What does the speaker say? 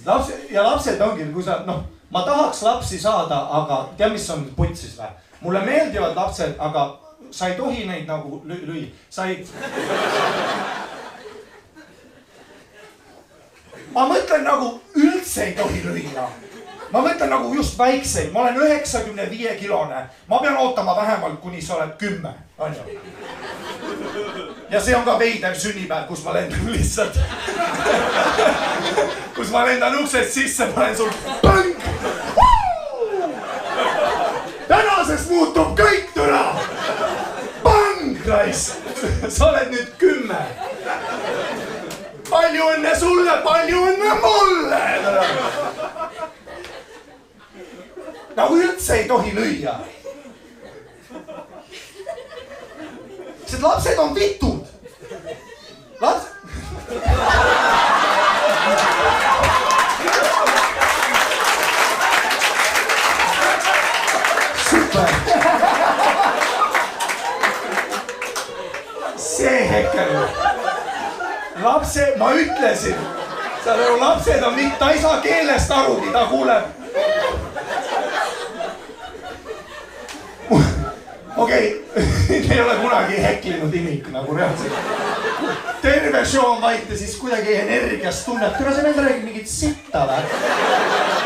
lapsed ongi, kui sa, ma tahaks lapsi saada, aga tea, mis on putsis või? Mulle meeldivad lapsed, aga sa ei tohi neid nagu lüüa. Ma mõtlen nagu üldse ei tohi lüüa. Ma mõtlen nagu just väikseid. Ma olen 95 kilone. Ma pean ootama vähemalt, kuni sa oled 10. On ju? Ja see on ka veidev sünnipäev, kus ma lendan lihtsalt. Kus ma lendan uksest sisse, ma olen sul põng. Tänasest muutub kõik türa. Põng, rais. Sa oled nüüd 10. Palju õnne sulle, palju õnne mulle. Nagu üldse ei tohi lüüa. Sest lapsed on vitud. Super. See hekel. Ma ütlesin. Lapsed on vitt, ta ei saa keelest arugi, ta kuuleb. Okei, ei ole kunagi heklinud imik nagu reaalselt. Terve show on vait ja siis kuidagi energiast tunneb. Küll see nende räägib mingit sitta või?